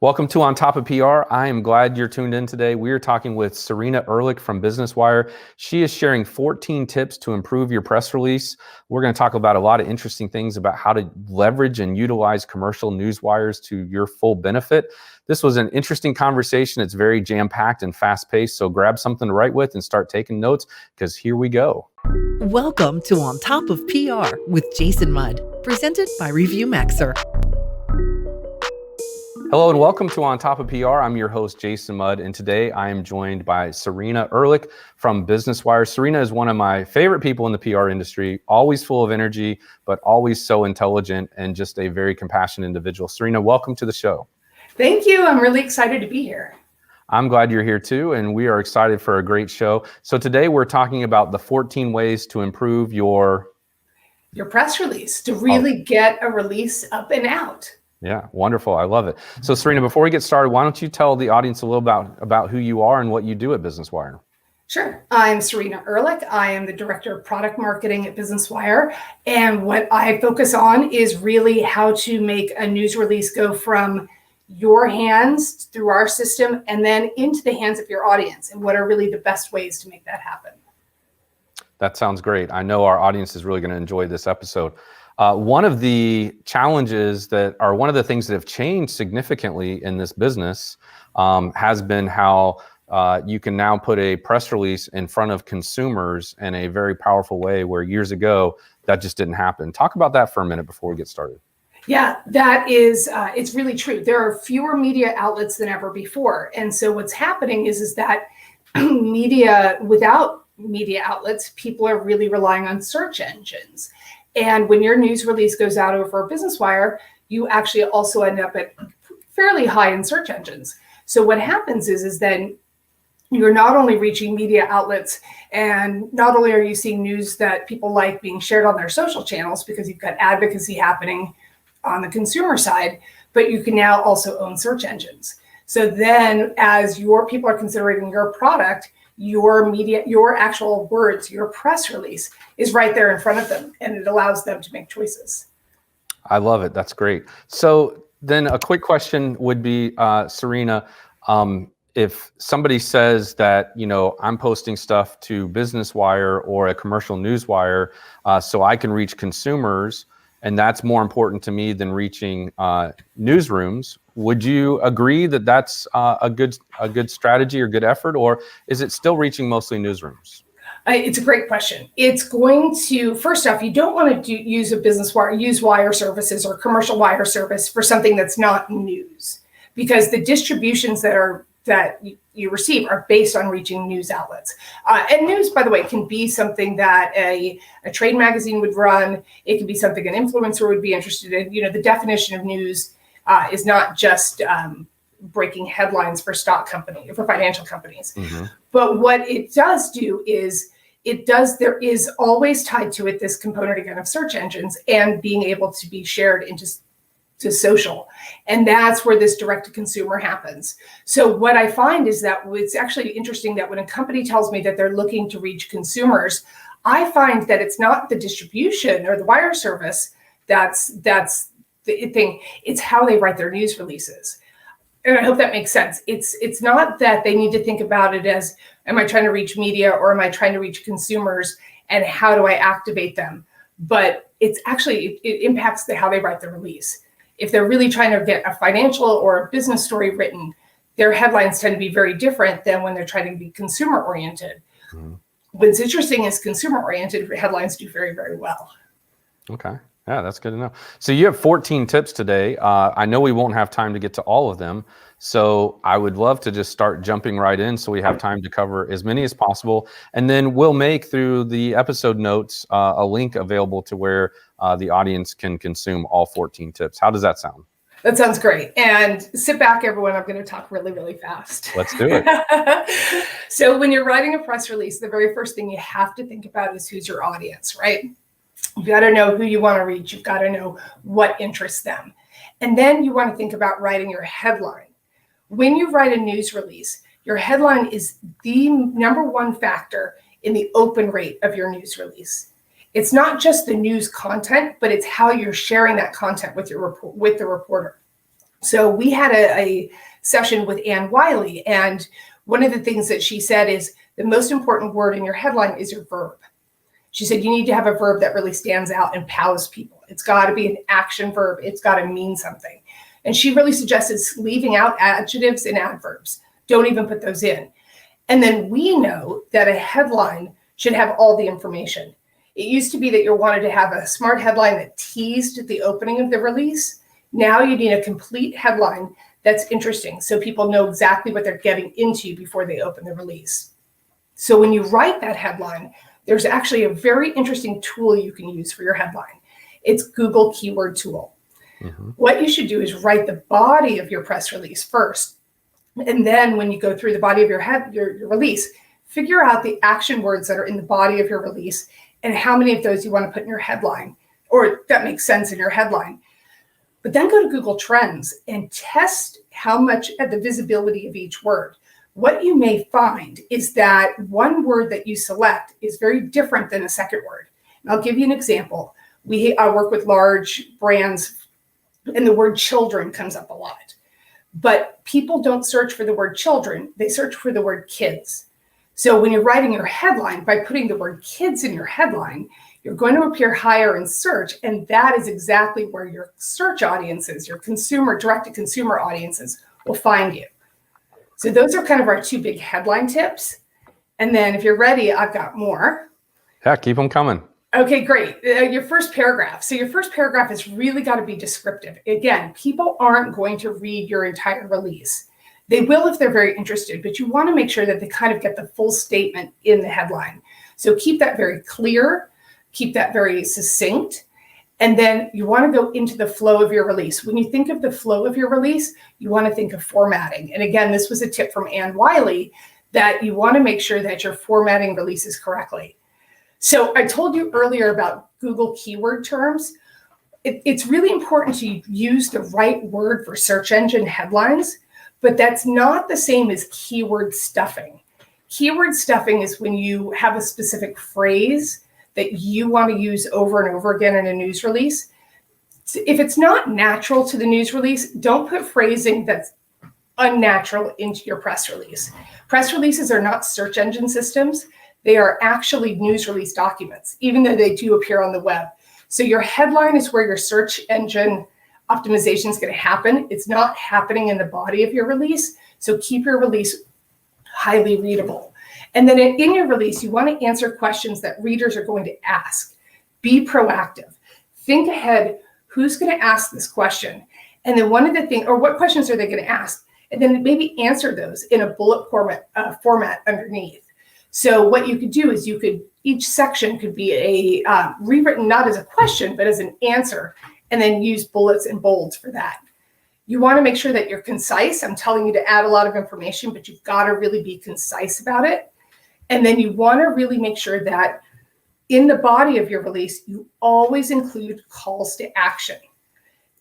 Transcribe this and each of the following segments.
Welcome to On Top of PR. I am glad you're tuned in today. We are talking with Serena Ehrlich from Business Wire. She is sharing 14 tips to improve your press release. We're going to talk about a lot of interesting things about how to leverage and utilize commercial news wires to your full benefit. This was an interesting conversation. It's very jam-packed and fast-paced, so grab something to write with and start taking notes, because here we go. Welcome to On Top of PR with Jason Mudd, presented by Review Maxer. Hello and welcome to On Top of PR. I'm your host, Jason Mudd, and today I am joined by Serena Ehrlich from Business Wire. Serena is one of my favorite people in the PR industry, always full of energy, but always so intelligent and just a very compassionate individual. Serena, welcome to the show. Thank you. I'm really excited to be here. I'm glad you're here too, and we are excited for a great show. So today we're talking about the 14 ways to improve your press release, to really get a release up and out. Yeah, wonderful. I love it. So Serena, before we get started, why don't you tell the audience a little about who you are and what you do at Business Wire? Sure. I'm Serena Ehrlich. I am the Director of Product Marketing at Business Wire. And what I focus on is really how to make a news release go from your hands through our system and then into the hands of your audience, and what are really the best ways to make that happen. That sounds great. I know our audience is really going to enjoy this episode. One of the challenges one of the things that have changed significantly in this business has been how you can now put a press release in front of consumers in a very powerful way, where years ago that just didn't happen. Talk about that for a minute before we get started. Yeah, that is, it's really true. There are fewer media outlets than ever before. And so what's happening is that without media outlets, people are really relying on search engines. And when your news release goes out over Business Wire, you actually also end up at fairly high in search engines. So what happens is then you're not only reaching media outlets, and not only are you seeing news that people like being shared on their social channels because you've got advocacy happening on the consumer side, but you can now also own search engines. So then as your people are considering your product, your media, your actual words, your press release is right there in front of them, and it allows them to make choices. I love it. That's great. So then a quick question would be, Serena, if somebody says that, I'm posting stuff to Business Wire or a commercial news wire so I can reach consumers, and that's more important to me than reaching newsrooms, would you agree that that's a good strategy or good effort, or is it still reaching mostly newsrooms? It's a great question. It's going to, first off, you don't want to use wire services or commercial wire service for something that's not news, because the distributions that you receive are based on reaching news outlets. And news, by the way, can be something that a trade magazine would run. It can be something an influencer would be interested in. The definition of news is not just breaking headlines for financial companies. Mm-hmm. But what it does do is there is always tied to it this component again of search engines and being able to be shared into social. And that's where this direct to consumer happens. So what I find is that it's actually interesting that when a company tells me that they're looking to reach consumers, I find that it's not the distribution or the wire service that's the thing. It's how they write their news releases. And I hope that makes sense. It's not that they need to think about it as, am I trying to reach media or am I trying to reach consumers, and how do I activate them? But it's actually, it impacts how they write the release. If they're really trying to get a financial or a business story written, their headlines tend to be very different than when they're trying to be consumer oriented. Mm-hmm. What's interesting is consumer oriented headlines do very, very well. Okay. Yeah, that's good to know. So you have 14 tips today. I know we won't have time to get to all of them, so I would love to just start jumping right in so we have time to cover as many as possible. And then we'll make, through the episode notes, a link available to where the audience can consume all 14 tips. How does that sound? That sounds great. And sit back, everyone. I'm going to talk really, really fast. Let's do it. So when you're writing a press release, the very first thing you have to think about is who's your audience, right? You've got to know who you want to reach. You've got to know what interests them. And then you want to think about writing your headline. When you write a news release, your headline is the number one factor in the open rate of your news release. It's not just the news content, but it's how you're sharing that content with the reporter. So we had a session with Ann Wiley, and one of the things that she said is the most important word in your headline is your verb. She said you need to have a verb that really stands out and pows people. It's got to be an action verb. It's got to mean something. And she really suggested leaving out adjectives and adverbs. Don't even put those in. And then we know that a headline should have all the information. It used to be that you wanted to have a smart headline that teased the opening of the release. Now you need a complete headline that's interesting so people know exactly what they're getting into before they open the release. So when you write that headline, there's actually a very interesting tool you can use for your headline. It's Google Keyword Tool. Mm-hmm. What you should do is write the body of your press release first. And then when you go through the body of your release, figure out the action words that are in the body of your release and how many of those you want to put in your headline, or that makes sense in your headline. But then go to Google Trends and test how much at the visibility of each word. What you may find is that one word that you select is very different than a second word. And I'll give you an example. I work with large brands, and the word children comes up a lot. But people don't search for the word children. They search for the word kids. So when you're writing your headline, by putting the word kids in your headline, you're going to appear higher in search. And that is exactly where your search audiences, your direct-to-consumer audiences will find you. So those are kind of our two big headline tips. And then if you're ready, I've got more. Yeah, keep them coming. Okay, great. Your first paragraph. So your first paragraph has really got to be descriptive. Again, people aren't going to read your entire release. They will if they're very interested, but you want to make sure that they kind of get the full statement in the headline. So keep that very clear, keep that very succinct, and then you want to go into the flow of your release. When you think of the flow of your release, you want to think of formatting. And again, this was a tip from Ann Wiley that you want to make sure that you're formatting releases correctly. So I told you earlier about Google keyword terms. It's really important to use the right word for search engine headlines, but that's not the same as keyword stuffing. Keyword stuffing is when you have a specific phrase that you want to use over and over again in a news release. If it's not natural to the news release, don't put phrasing that's unnatural into your press release. Press releases are not search engine systems. They are actually news release documents, even though they do appear on the web. So your headline is where your search engine optimization is going to happen. It's not happening in the body of your release. So keep your release highly readable. And then in your release, you want to answer questions that readers are going to ask. Be proactive. Think ahead, who's going to ask this question? And then one of the things, or what questions are they going to ask? And then maybe answer those in a bullet format underneath. So what you could do is each section could be rewritten not as a question, but as an answer, and then use bullets and bolds for that. You want to make sure that you're concise. I'm telling you to add a lot of information, but you've got to really be concise about it. And then you want to really make sure that in the body of your release, you always include calls to action.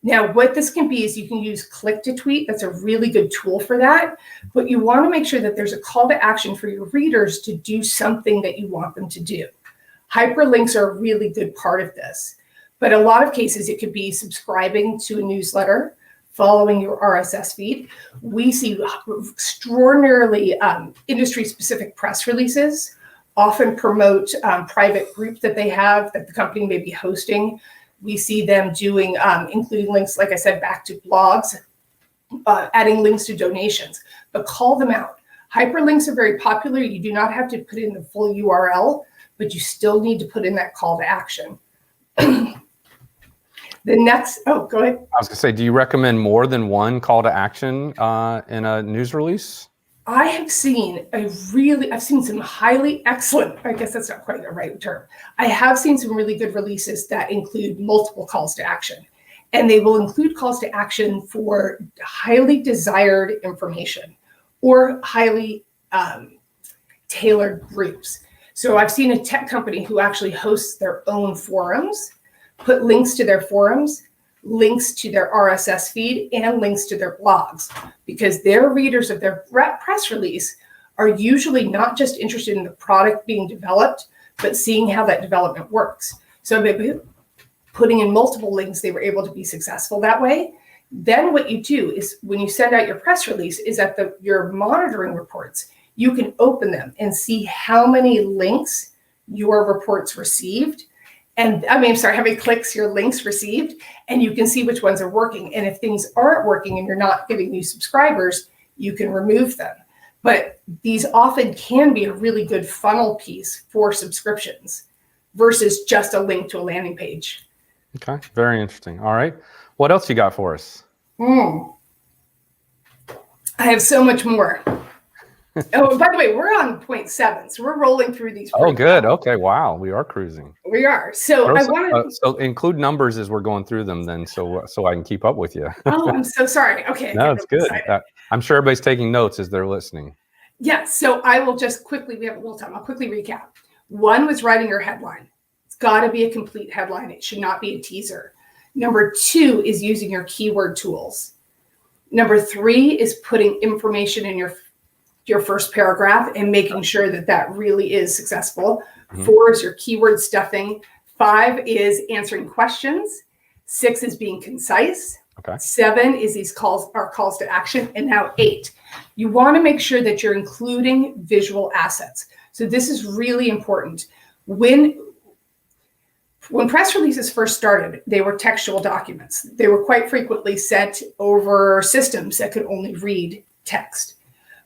Now, what this can be is you can use click to tweet. That's a really good tool for that. But you want to make sure that there's a call to action for your readers to do something that you want them to do. Hyperlinks are a really good part of this. But a lot of cases, it could be subscribing to a newsletter, following your RSS feed. We see extraordinarily industry-specific press releases often promote private groups that they have that the company may be hosting. We see them doing, including links, like I said, back to blogs, adding links to donations, but call them out. Hyperlinks are very popular. You do not have to put in the full URL, but you still need to put in that call to action. Go ahead. I was going to say, do you recommend more than one call to action in a news release? I have seen some highly excellent, I guess that's not quite the right term. I have seen some really good releases that include multiple calls to action, and they will include calls to action for highly desired information or highly tailored groups. So I've seen a tech company who actually hosts their own forums, put links to their forums, links to their RSS feed, and links to their blogs, because their readers of their press release are usually not just interested in the product being developed, but seeing how that development works. So maybe putting in multiple links, they were able to be successful that way. Then what you do is when you send out your press release is that your monitoring reports, you can open them and see how many links your reports received. And how many clicks your links received, and you can see which ones are working. And if things aren't working and you're not getting new subscribers, you can remove them. But these often can be a really good funnel piece for subscriptions versus just a link to a landing page. Okay, very interesting. All right. What else you got for us? I have so much more. Oh, by the way, we're on 0.7, so we're rolling through these. Oh, good. Well. Okay. Wow. We are cruising. We are. So I wanted so include numbers as we're going through them then, so I can keep up with you. Oh, I'm so sorry. Okay. No, it's good. I'm sure everybody's taking notes as they're listening. Yeah. So I will just quickly, we have a little time. I'll quickly recap. One was writing your headline. It's got to be a complete headline. It should not be a teaser. Number 2 is using your keyword tools. Number 3 is putting information in your first paragraph and making sure that really is successful. 4 is your keyword stuffing. 5 is answering questions. 6 is being concise. Okay. 7 is these calls to action. And now 8, you want to make sure that you're including visual assets. So this is really important. When press releases first started, they were textual documents. They were quite frequently set over systems that could only read text.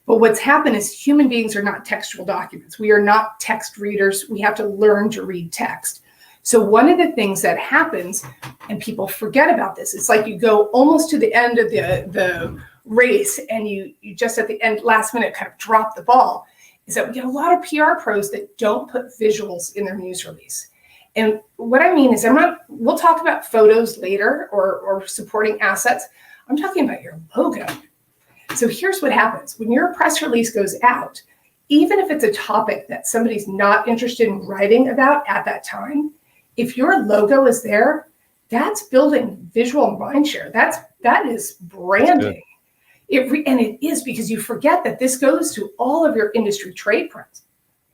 But what's happened is human beings are not textual documents. We are not text readers. We have to learn to read text. So one of the things that happens, and people forget about this, it's like you go almost to the end of the race and you just at the end, last minute, kind of drop the ball, is that we get a lot of PR pros that don't put visuals in their news release. And what I mean is we'll talk about photos later or supporting assets. I'm talking about your logo. So here's what happens. When your press release goes out, even if it's a topic that somebody's not interested in writing about at that time, if your logo is there, that's building visual mind share. That is branding. And it is, because you forget that this goes to all of your industry trade press.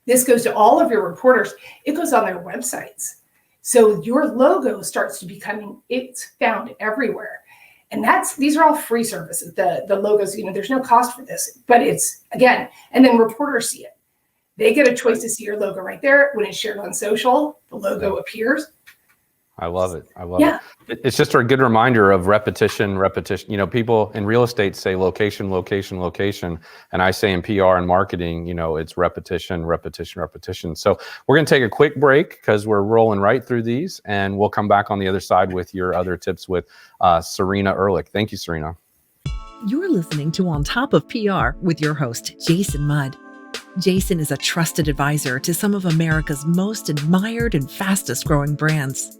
This goes to all of your reporters. It goes on their websites. So your logo starts to becoming, it's found everywhere. And these are all free services. The logos, there's no cost for this, but it's, again, and then reporters see it. They get a choice to see your logo right there. When it's shared on social, the logo appears. I love it. It's just a good reminder of repetition. People in real estate say location, location, location. And I say in PR and marketing, it's repetition, repetition, repetition. So we're going to take a quick break because we're rolling right through these, and we'll come back on the other side with your other tips with Serena Ehrlich. Thank you, Serena. You're listening to On Top of PR with your host, Jason Mudd. Jason is a trusted advisor to some of America's most admired and fastest growing brands.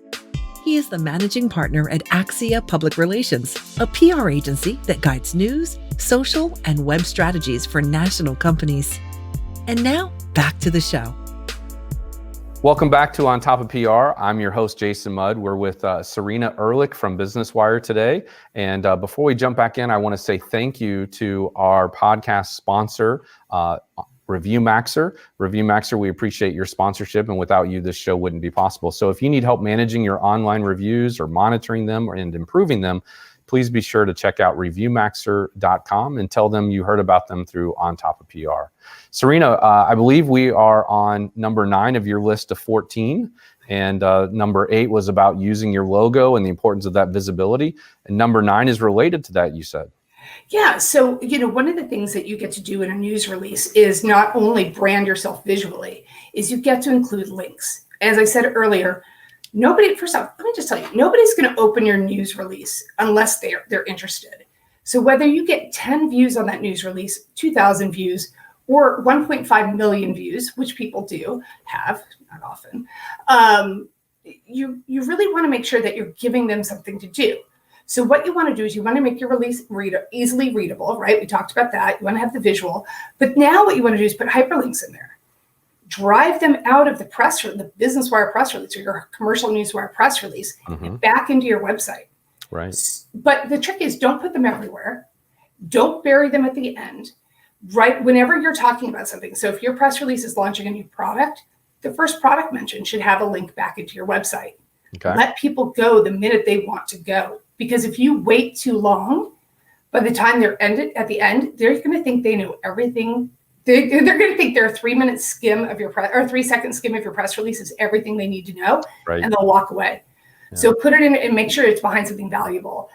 He is the managing partner at Axia Public Relations, a PR agency that guides news, social, and web strategies for national companies. And now, back to the show. Welcome back to On Top of PR. I'm your host, Jason Mudd. We're with Serena Ehrlich from Business Wire today. And before we jump back in, I want to say thank you to our podcast sponsor, ReviewMaxer. ReviewMaxer, we appreciate your sponsorship, and without you, this show wouldn't be possible. So if you need help managing your online reviews or monitoring them and improving them, please be sure to check out reviewmaxer.com and tell them you heard about them through On Top of PR. Serena, I believe we are on number 9 of your list of 14. And number 8 was about using your logo and the importance of that visibility. And number 9 is related to that, you said. Yeah. So, one of the things that you get to do in a news release is not only brand yourself visually, is you get to include links. As I said earlier, first off, let me just tell you, nobody's going to open your news release unless they're interested. So whether you get 10 views on that news release, 2,000 views, or 1.5 million views, which people do have, not often, you really want to make sure that you're giving them something to do. So what you want to do is you want to make your release easily readable, right? We talked about that. You want to have the visual. But now what you want to do is put hyperlinks in there. Drive them out of the Business Wire press release or your commercial news wire press release and back into your website. Right. But the trick is don't put them everywhere. Don't bury them at the end. Right. Whenever you're talking about something. So if your press release is launching a new product, the first product mention should have a link back into your website. Okay. Let people go the minute they want to go. because if you wait too long, by the time they're at the end, they're going to think they know everything. They're going to think their 3-minute skim of your press or 3-second skim of your press release is everything they need to know, Right. and they'll walk away. Yeah. So put it in and make sure it's behind something valuable.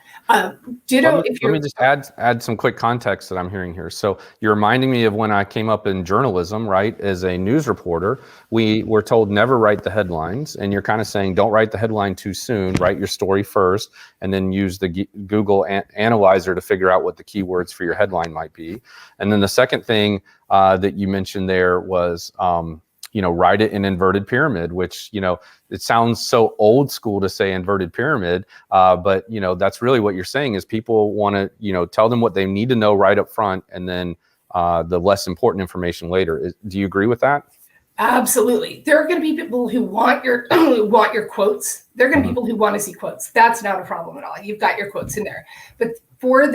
Ditto. Let me just add some quick context that I'm hearing here. So you're reminding me of when I came up in journalism, right? As a news reporter, we were told never write the headlines, and you're kind of saying don't write the headline too soon. Write your story first, and then use the Google Analyzer to figure out what the keywords for your headline might be. And then the second thing that you mentioned there was write it in inverted pyramid, which, it sounds so old school to say inverted pyramid, but, that's really what you're saying is people want to, tell them what they need to know right up front, and then the less important information later. Do you agree with that? Absolutely. There are going to be people who want your quotes. There are going to be people who want to see quotes. That's not a problem at all. You've got your quotes in there. But for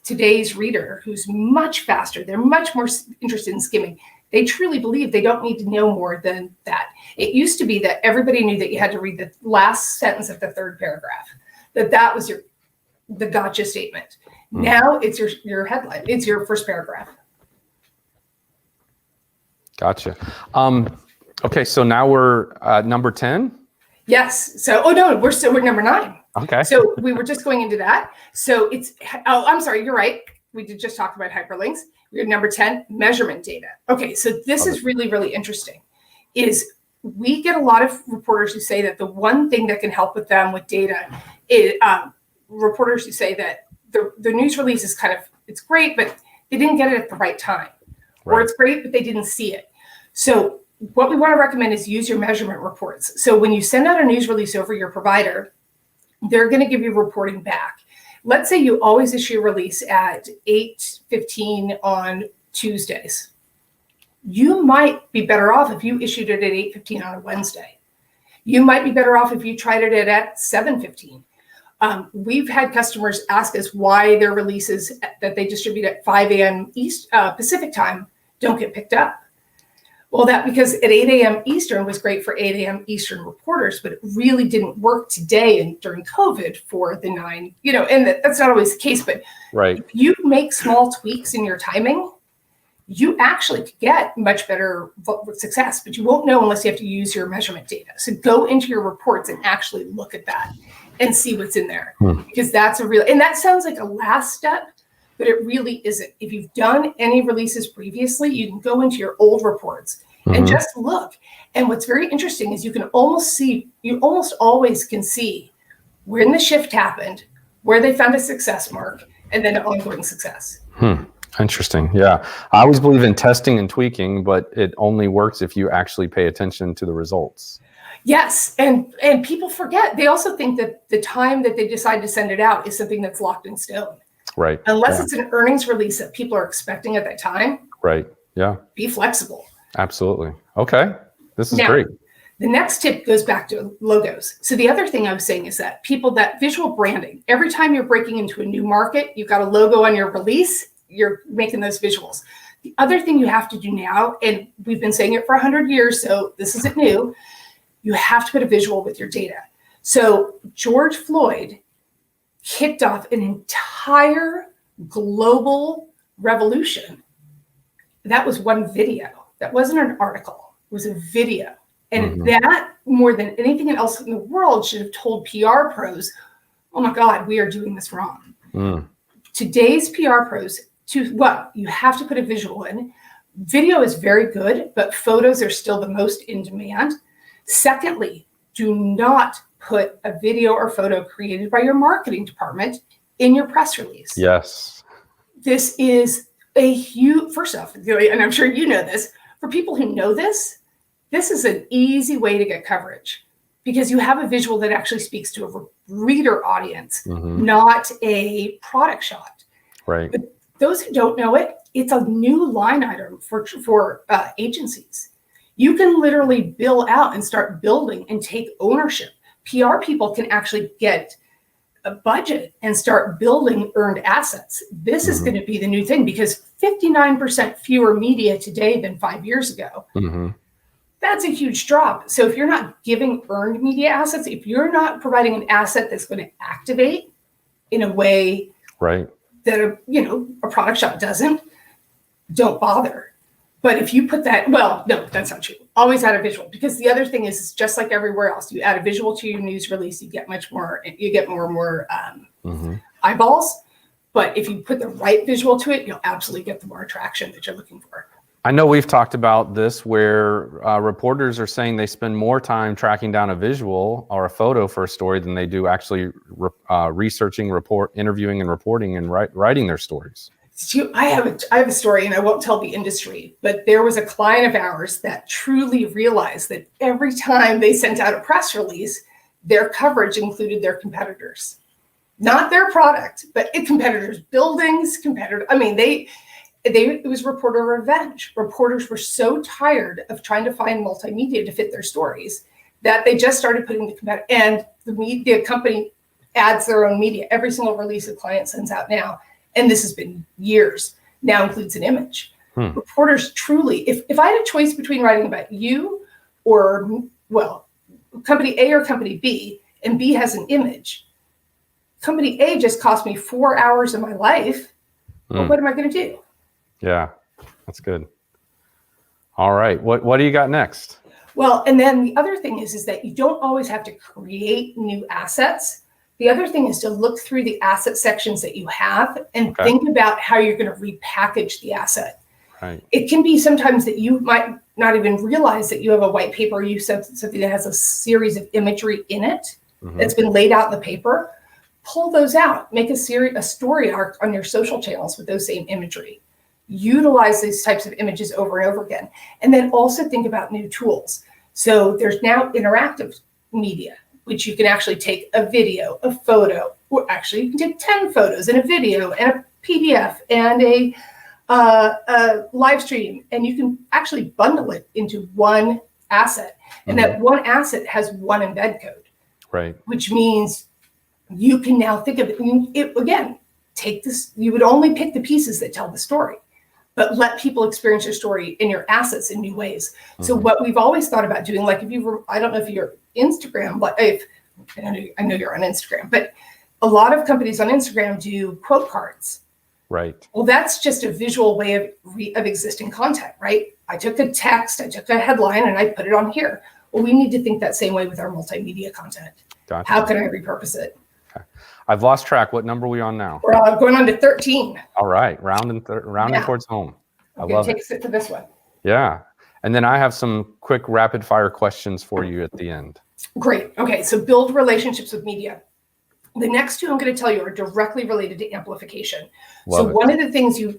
today's reader, who's much faster, they're much more interested in skimming. They truly believe they don't need to know more than that. It used to be that everybody knew that you had to read the last sentence of the third paragraph, that was the gotcha statement. Now it's your headline. It's your first paragraph. Gotcha. Okay, so now we're number 10. Yes. So, we're number 9. Okay. So we were just going into that. So I'm sorry, you're right. We did just talk about hyperlinks. We're at number 10, measurement data. Okay, so this is really, really interesting. Is we get a lot of reporters who say that the one thing that can help with them with data is reporters who say that the news release is it's great, but they didn't get it at the right time. Right. Or it's great, but they didn't see it. So what we want to recommend is use your measurement reports. So when you send out a news release over your provider, they're going to give you reporting back. Let's say you always issue a release at 8:15 on Tuesdays. You might be better off if you issued it at 8:15 on a Wednesday. You might be better off if you tried it at 7:15. We've had customers ask us why their releases that they distribute at 5 a.m. Pacific time don't get picked up. Well, because at 8 a.m. Eastern was great for 8 a.m. Eastern reporters, but it really didn't work today and during COVID for the 9, and that's not always the case, but right. If you make small tweaks in your timing, you actually could get much better success, but you won't know unless you have to use your measurement data. So go into your reports and actually look at that and see what's in there, because that's and that sounds like a last step, but it really isn't. If you've done any releases previously, you can go into your old reports and just look. And what's very interesting is you almost always can see when the shift happened, where they found a success mark, and then ongoing success. Interesting. Yeah. I always believe in testing and tweaking, but it only works if you actually pay attention to the results. Yes. And people forget. They also think that the time that they decide to send it out is something that's locked in stone. Right. Unless it's an earnings release that people are expecting at that time. Right. Yeah. Be flexible. Absolutely. Okay. This is now, great. The next tip goes back to logos. So the other thing I was saying is that that visual branding, every time you're breaking into a new market, you've got a logo on your release, you're making those visuals. The other thing you have to do now, and we've been saying it for 100 years, so this isn't new, you have to put a visual with your data. So George Floyd kicked off an entire global revolution. That was one video. That wasn't an article. It was a video. And that, more than anything else in the world, should have told PR pros, oh my God, we are doing this wrong. Today's PR pros, you have to put a visual in. Video is very good, but photos are still the most in demand. Secondly, do not put a video or photo created by your marketing department in your press release. Yes. This is a huge, first off, and I'm sure you know this, for people who know this is an easy way to get coverage because you have a visual that actually speaks to a reader audience, not a product shot. Right. But those who don't know it, it's a new line item for agencies. You can literally bill out and start building and take ownership. PR people can actually get a budget and start building earned assets. This is going to be the new thing because 59% fewer media today than 5 years ago. That's a huge drop. So if you're not giving earned media assets, if you're not providing an asset that's going to activate, in a way Right. that a product shop doesn't, don't bother. But if you put that, well, no, that's not true. Always add a visual, because the other thing is just like everywhere else, you add a visual to your news release, you get more and more eyeballs. But if you put the right visual to it, you'll absolutely get the more attraction that you're looking for. I know we've talked about this where reporters are saying they spend more time tracking down a visual or a photo for a story than they do actually researching, interviewing, and reporting and writing their stories. So I have a story, and I won't tell the industry, but there was a client of ours that truly realized that every time they sent out a press release, their coverage included their competitors, not their product, but competitors' buildings, it was reporter revenge. Reporters were so tired of trying to find multimedia to fit their stories that they just started putting the competitor, and the media company adds their own media. Every single release a client sends out now, and this has been years, now includes an image. Reporters truly, if I had a choice between writing about you or, well, company A or company B, and B has an image, company A just cost me 4 hours of my life. Well, what am I going to do? Yeah, that's good. All right. What do you got next? Well, and then the other thing is that you don't always have to create new assets. The other thing is to look through the asset sections that you have and think about how you're going to repackage the asset. Right. It can be sometimes that you might not even realize that you have a white paper, you said something that has a series of imagery in it that's been laid out in the paper. Pull those out, make a story arc on your social channels with those same imagery. Utilize these types of images over and over again. And then also think about new tools. So there's now interactive media, which you can actually take a video, a photo, or actually you can take 10 photos and a video and a PDF and a live stream, and you can actually bundle it into one asset. And that one asset has one embed code. Right. Which means you can now think of it again, take this, you would only pick the pieces that tell the story, but let people experience your story and your assets in new ways. So what we've always thought about doing, like I don't know if you're Instagram, but I know you're on Instagram, but a lot of companies on Instagram do quote cards. Right. Well, that's just a visual way of existing content, right? I took a text, I took a headline, and I put it on here. Well, we need to think that same way with our multimedia content. Gotcha. How can I repurpose it? Okay. I've lost track. What number are we on now? We're going on to 13. All right. Rounding towards home. I love it. Take a sip for this one. Yeah. And then I have some quick rapid fire questions for you at the end. Great. Okay. So build relationships with media. The next two I'm going to tell you are directly related to amplification. One of the things you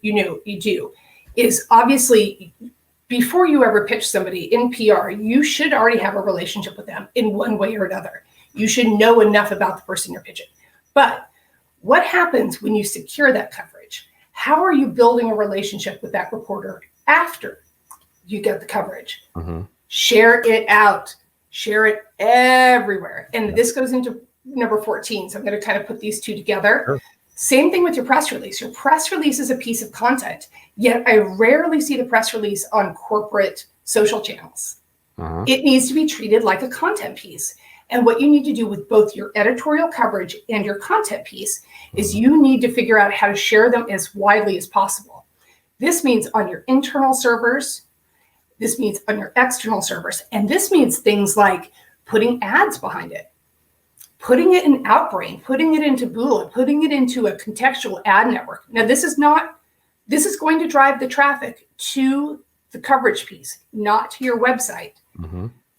do is obviously before you ever pitch somebody in PR, you should already have a relationship with them in one way or another. You should know enough about the person you're pitching. But what happens when you secure that coverage? How are you building a relationship with that reporter after you get the coverage? Share it out. Share it everywhere. And this goes into number 14. So I'm going to kind of put these two together. Sure. Same thing with your press release. Your press release is a piece of content, yet I rarely see the press release on corporate social channels. It needs to be treated like a content piece. And what you need to do with both your editorial coverage and your content piece is you need to figure out how to share them as widely as possible. This means on your internal servers, this means on your external servers, and this means things like putting ads behind it, putting it in Outbrain, putting it into Bula, putting it into a contextual ad network. Now, this is going to drive the traffic to the coverage piece, not to your website.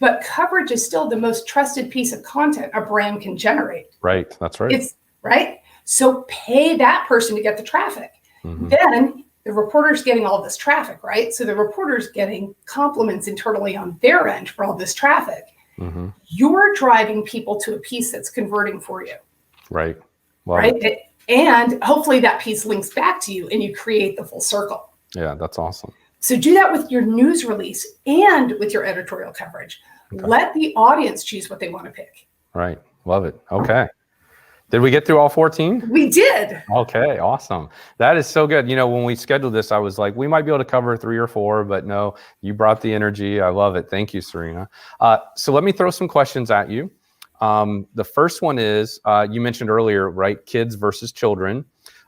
But coverage is still the most trusted piece of content a brand can generate. Right, that's right. It's right. So pay that person to get the traffic. Then the reporter's getting all this traffic, right? So the reporter's getting compliments internally on their end for all this traffic. You're driving people to a piece that's converting for you. Right. Right. And hopefully that piece links back to you and you create the full circle. Yeah, that's awesome. So do that with your news release and with your editorial coverage. Okay. Let the audience choose what they want to pick. Right. Love it. Okay. Did we get through all 14? We did. Okay, awesome. That is so good. When we scheduled this, I was like, we might be able to cover 3 or 4, but no, you brought the energy. I love it. Thank you, Serena. So let me throw some questions at you. The first one is, you mentioned earlier, right? Kids versus children.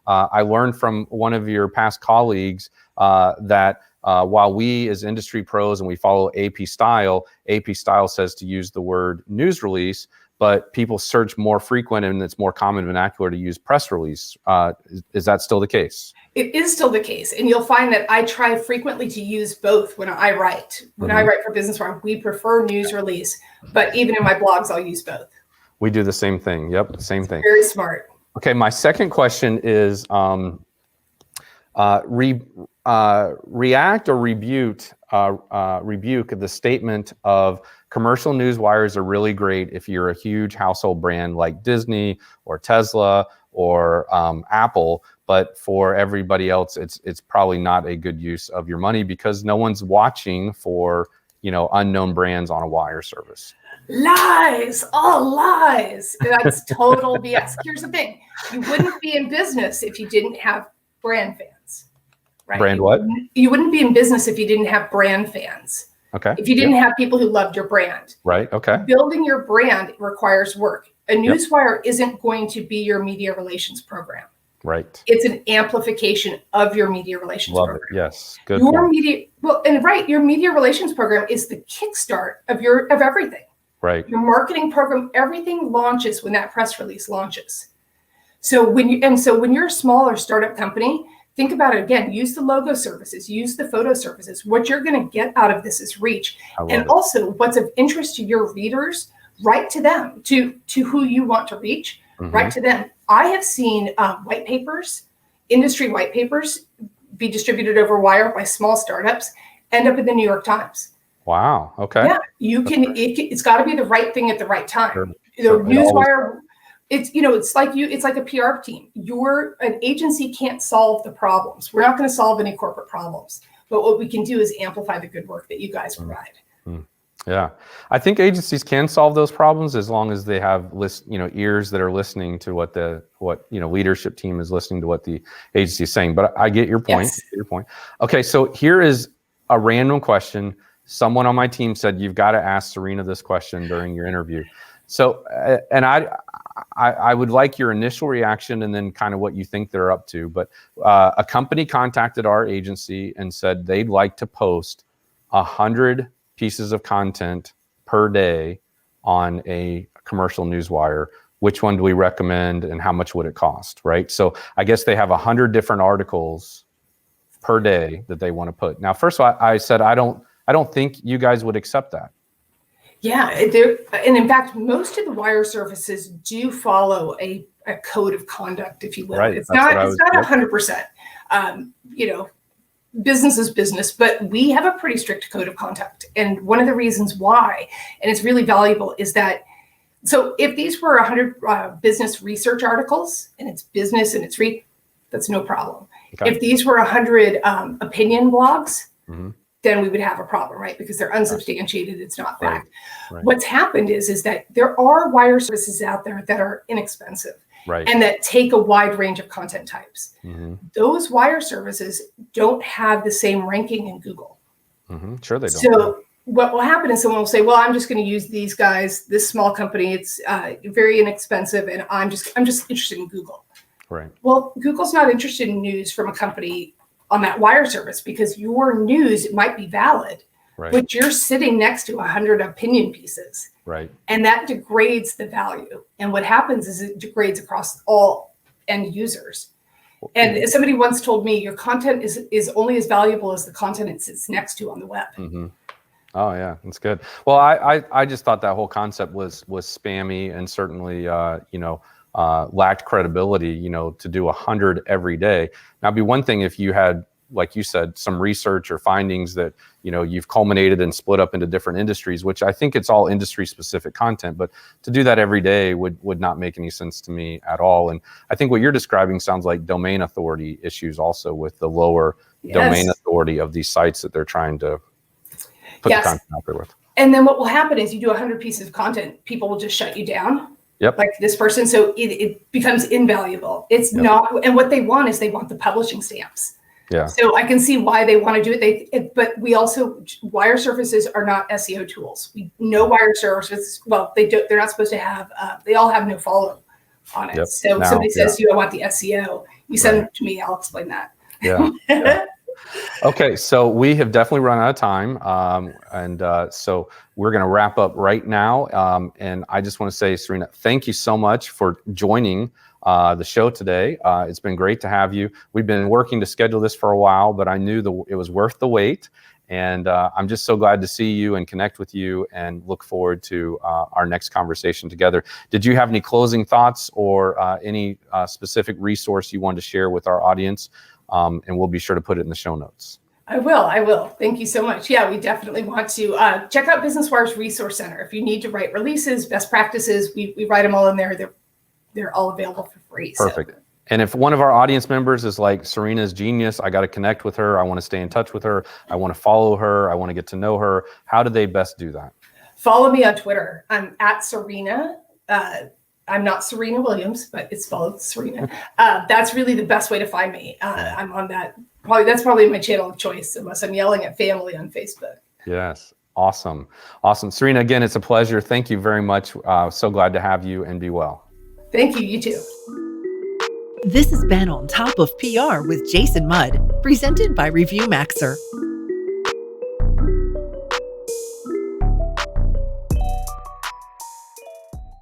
I learned from one of your past colleagues that while we as industry pros and we follow AP style says to use the word news release, but people search more frequent and it's more common vernacular to use press release. Is that still the case? It is still the case. And you'll find that I try frequently to use both when I write. When I write for Business Wire, we prefer news release, but even in my blogs, I'll use both. We do the same thing. Yep, same thing. Very smart. Okay, my second question is react or rebuke the statement of commercial news wires are really great if you're a huge household brand like Disney or Tesla or Apple, but for everybody else, it's probably not a good use of your money because no one's watching for unknown brands on a wire service. Lies, all lies. That's total BS. Here's the thing: you wouldn't be in business if you didn't have brand fans. Right? Brand what? You wouldn't be in business if you didn't have brand fans. Okay. If you didn't have people who loved your brand. Right. Okay. Building your brand requires work. A newswire isn't going to be your media relations program. Right. It's an amplification of your media relations Love program. it. Yes. Good. Your point. your media relations program is the kickstart of everything. Right. Your marketing program, everything launches when that press release launches. So when you're a smaller startup company, think about it again. Use the logo services, use the photo services. What you're going to get out of this is reach. And also what's of interest to your readers, write to them, to who you want to reach, write to them. I have seen white papers, industry white papers be distributed over wire by small startups, end up in the New York Times. Wow. Okay. Yeah, you can. It's got to be the right thing at the right time. Sure. Newswire. It's like a PR team. An agency can't solve the problems. We're not going to solve any corporate problems. But what we can do is amplify the good work that you guys provide. Yeah, I think agencies can solve those problems as long as they have ears that are listening to what leadership team is listening to what the agency is saying. But I get your point. Yes. I get your point. Okay, so here is a random question. Someone on my team said you've got to ask Serena this question during your interview. So, and I would like your initial reaction and then kind of what you think they're up to. But a company contacted our agency and said they'd like to post 100 pieces of content per day on a commercial newswire. Which one do we recommend and how much would it cost, right? So I guess they have 100 different articles per day that they want to put. Now, first of all, I said, I don't think you guys would accept that. Yeah, and in fact, most of the wire services do follow a code of conduct, if you will. Right. It's not 100%. Business is business, but we have a pretty strict code of conduct. And one of the reasons why, and it's really valuable, is that so if these were 100 business research articles and it's business and it's that's no problem. Okay. If these were 100 opinion blogs, then we would have a problem, right? Because they're unsubstantiated, it's not fact. Right. What's happened is that there are wire services out there that are inexpensive. Right. And that take a wide range of content types. Those wire services don't have the same ranking in Google. Sure they don't. So what will happen is someone will say, well, I'm just going to use these guys, this small company, it's very inexpensive, and I'm just interested in Google. Right. Well, Google's not interested in news from a company on that wire service because your news might be valid, but you're sitting next to 100 opinion pieces. Right. And that degrades the value. And what happens is it degrades across all end users. And somebody once told me your content is only as valuable as the content it sits next to on the web. Oh yeah, that's good. Well, I just thought that whole concept was spammy and certainly lacked credibility, to do 100 every day. Now it'd be one thing if you had, like you said, some research or findings that, you've culminated and split up into different industries, which I think it's all industry specific content, but to do that every day would not make any sense to me at all. And I think what you're describing sounds like domain authority issues also with the lower domain authority of these sites that they're trying to put the content out there with. And then what will happen is you do 100 pieces of content, people will just shut you down. Yep. Like this person. So it becomes invaluable. It's not, and what they want is they want the publishing stamps. Yeah. So I can see why they want to do it. But we also, wire services are not SEO tools. We know wire services. Well, they're not supposed to have. They all have no follow on it. Yep. So if somebody says to you, "I want the SEO," you send it to me. I'll explain that. Yeah. Yeah. Okay, so we have definitely run out of time, so we're going to wrap up right now. And I just want to say, Serena, thank you so much for joining the show today. It's been great to have you. We've been working to schedule this for a while, but I knew it was worth the wait. And I'm just so glad to see you and connect with you, and look forward to our next conversation together. Did you have any closing thoughts or any specific resource you wanted to share with our audience? And we'll be sure to put it in the show notes. I will. Thank you so much. Yeah, we definitely want to check out Business Wire's Resource Center. If you need to write releases, best practices, we write them all in there. They're all available for free. Perfect. So. And if one of our audience members is like, Serena's genius, I got to connect with her, I want to stay in touch with her, I want to follow her, I want to get to know her, how do they best do that? Follow me on Twitter. I'm at Serena. I'm not Serena Williams, but it's spelled Serena. That's really the best way to find me. I'm on that. That's probably my channel of choice, unless I'm yelling at family on Facebook. Yes. Awesome. Serena, again, it's a pleasure. Thank you very much. So glad to have you, and be well. Thank you. You too. This has been On Top of PR with Jason Mudd, presented by Review Maxer.